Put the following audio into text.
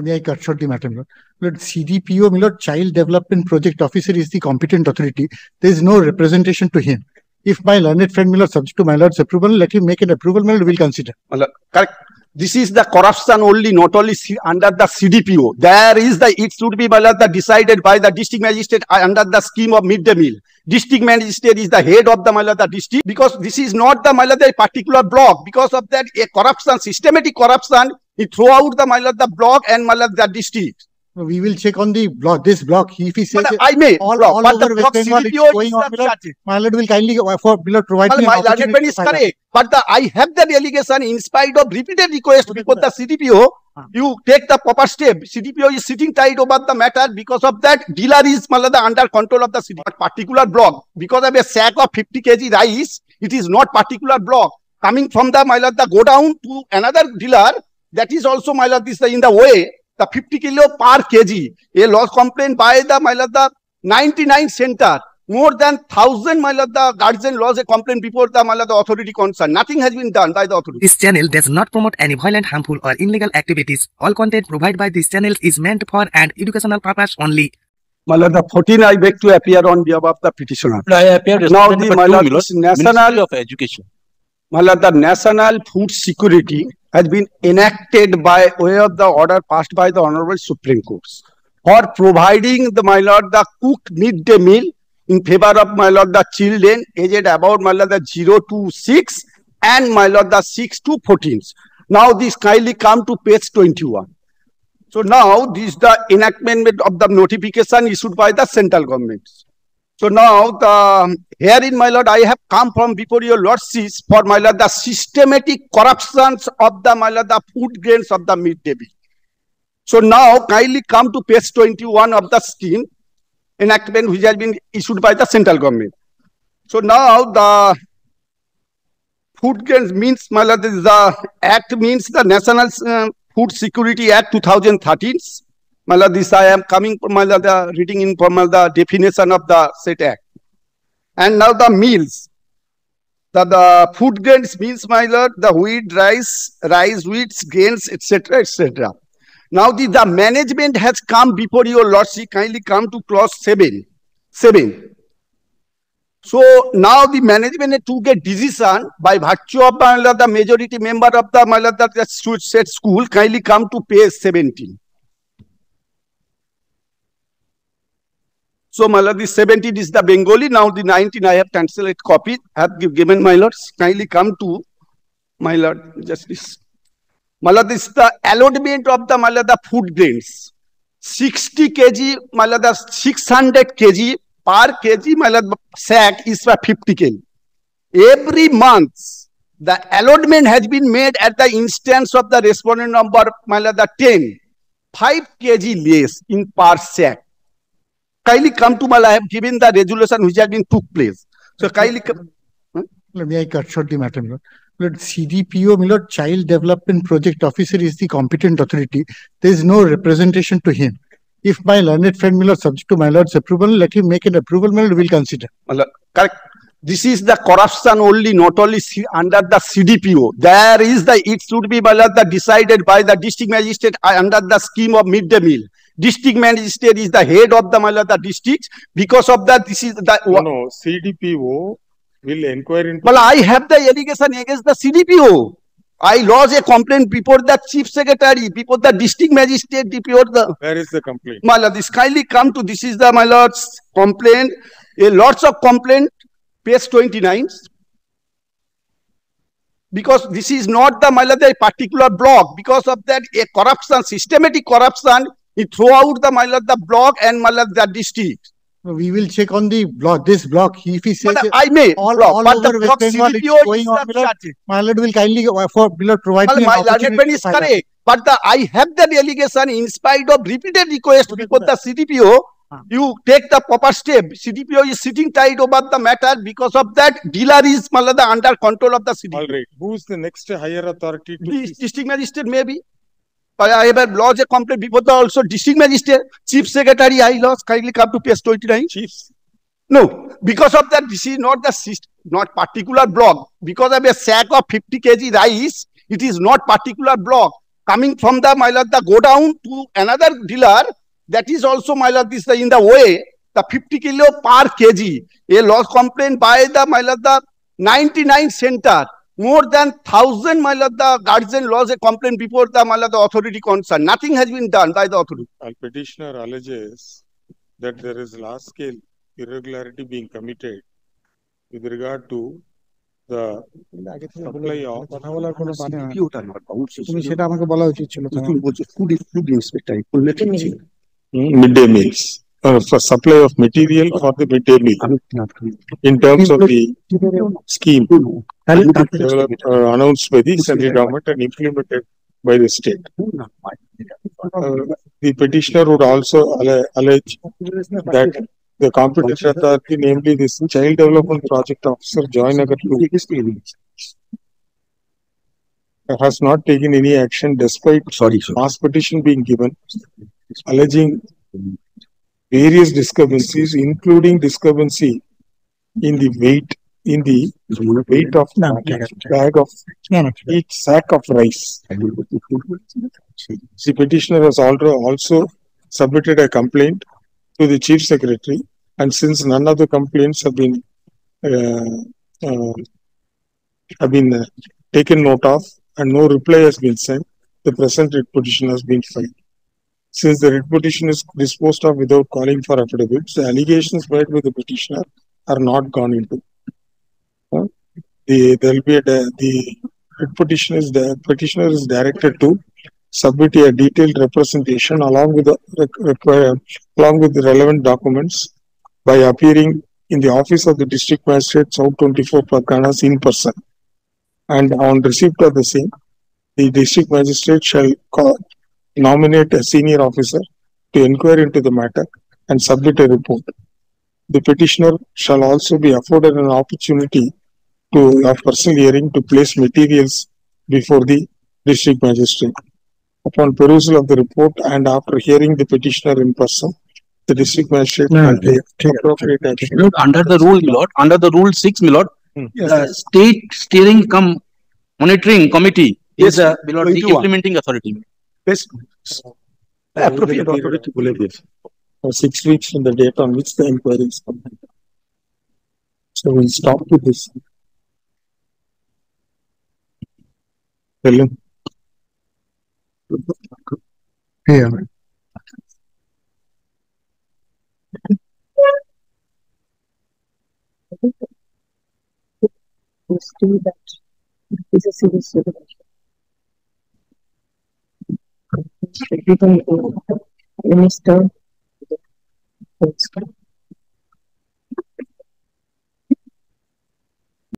May I cut short the matter? Lord, CDPO, my Lord, Child Development Project Officer is the competent authority. There is no representation to him. If my learned friend, my Lord, subject to my Lord's approval, let him make an approval, my Lord, will consider. Correct. This is the corruption only, not only under the CDPO. There is it should be, my Lord, decided by the district magistrate under the scheme of midday meal. District magistrate is the head of the, my Lord, the district, because this is not the, my Lord, the particular block. Because of that, a corruption, systematic corruption, throughout the, my Lord, the block and, my Lord, the district. We will check on the block. This block, if he says I may all but over the West block Bengal, it's CDPO going is on. the My Lord will kindly provide me an my opportunity argument is to find out. correct, but I have the allegation in spite of repeated requests before the CDPO. You take the proper step. CDPO is sitting tight over the matter. Because of that, dealer is under control of the city. Particular block, because of a sack of 50 kg rice, it is not particular block coming from the, my Lord, the go down to another dealer. That is also, my Lord, this in the way. The 50 kilo per kg, a loss complaint by the, my Lord, the 99 center, more than 1,000, my Lord, the guardian laws a complaint before the, my Lord, the authority concerned. Nothing has been done by the authority. This channel does not promote any violent, harmful or illegal activities. All content provided by this channel is meant for an educational purpose only. My Lord, the 14 I beg to appear on behalf of the petitioner. I appear Now the, my Lord, Ministry national of Education. My Lord, the national food security has been enacted by way of the order passed by the Honorable Supreme Court for providing the, my Lord, the cooked midday meal in favor of, my Lord, the children aged about, my Lord, the 0 to 6 and, my Lord, the 6 to 14. Now this kindly come to page 21. So now this is the enactment of the notification issued by the central government. So now herein, my Lord, I have come from before your lordships for, my Lord, the systematic corruptions of the, my Lord, the food grains of the midday meal. So now kindly come to page 21 of the scheme enactment which has been issued by the central government. So now the food grains means, my Lord, the act means the National Food Security Act 2013. My Lord, this I am coming from, my Lord, the reading in from, my Lord, the definition of the said act. And now the meals. The food grains means, my Lord, the wheat, rice, wheat, grains, etc., etc. Now the management has come before your lordship. Kindly come to clause 7. So now the management took a decision by virtue of, my Lord, the majority member of the, my Lord, the said school. Kindly come to page 17. So, my Lord, the 17 is the Bengali. Now, the 19 I have translated copy. Have given, my Lords. Kindly come to, my Lord, Justice. My Lord, this is the allotment of the, my Lord, the food grains. 60 kg, my Lord, the 600 kg per kg, my Lord, sack is for 50 kg. Every month, the allotment has been made at the instance of the respondent number, my Lord, the 10. 5 kg less in per sack. Kindly come to, my Lord, I have given the resolution which has been took place. So kindly come. May I cut short the matter? Lord, CDPO, my Lord, Child Development Project Officer is the competent authority. There is no representation to him. If my learned friend, my Lord, subject to my Lord's approval, let him make an approval, my Lord, will consider. My Lord, correct. This is the corruption only, not only under the CDPO. There is it should be, my Lord, decided by the district magistrate under the scheme of midday meal. District magistrate is the head of the, my Lord, the district. Because of that, this is the no, CDPO will inquire into. Well, I have the allegation against the CDPO. I lodged a complaint before the chief secretary, before the district magistrate, before the. Where is the complaint? My Lord, this kindly come to. This is the, my Lord's complaint. A lots of complaint, page 29. Because this is not the, my Lord, the particular block. Because of that, a corruption, systematic corruption. Throughout the, my Lord, the block and, my Lord, the district. We will check on the block. This block, if he says I may all over the West Bengal, it's going on. My Lord will kindly provide me an my opportunity argument is to find out. correct, but I have the allegation in spite of repeated requests before the CDPO. You take the proper step. CDPO is sitting tight over the matter. Because of that, dealer is, my Lord, under control of the CDPO. All right. Who is the next higher authority? District magistrate, maybe. I have lodged a complaint before the also district magistrate, chief secretary. I lost. Kindly come to page 29. Chiefs. No, because of that, this is not the not particular block. Because of a sack of 50 kg rice, it is not particular block coming from the, my lord, the go down to another dealer, that is also, my lord, this in the way, the 50 kilo per kg, a loss complaint by the, my lord, the 99 center, more than 1,000, my lord, the guardian laws a complaint before the, my lord, the authority concerned. Nothing has been done by the authority. Petitioner alleges that there is large scale irregularity being committed with regard to the supply of কথা বলার কোনো মানে হয় না। তুমি সেটা আমাকে বলা উচিত ছিল Food inspector, midday meals, for supply of material for the midday meal in terms of the scheme developed, announced by the central government and implemented by the state. The petitioner would also allege that the competent authority, namely this Child Development Project Officer, Joynagar 2, has not taken any action despite mass petition being given, alleging various discrepancies, including discrepancy in the weight of bag of each sack of rice. The petitioner has also submitted a complaint to the Chief Secretary, and since none of the complaints have been taken note of and no reply has been sent, the present writ petition has been filed. Since the writ petition is disposed of without calling for affidavits, the allegations made by the petitioner are not gone into. The petitioner is directed to submit a detailed representation along with the relevant documents by appearing in the office of the District Magistrate, South 24 Parganas in person. And on receipt of the same, the District Magistrate shall nominate a senior officer to inquire into the matter and submit a report. The petitioner shall also be afforded an opportunity to a personal hearing to place materials before the District Magistrate. Upon perusal of the report and after hearing the petitioner in person, the District Magistrate will take appropriate action. Under the rule, my lord, under the rule 6, my lord, state steering cum monitoring committee is the, my lord, the implementing authority. Yes. Appropriate authority will be 6 weeks from the date on which the inquiry is complete. So we'll stop with this. Tell him. Yeah. It's a serious situation. Minister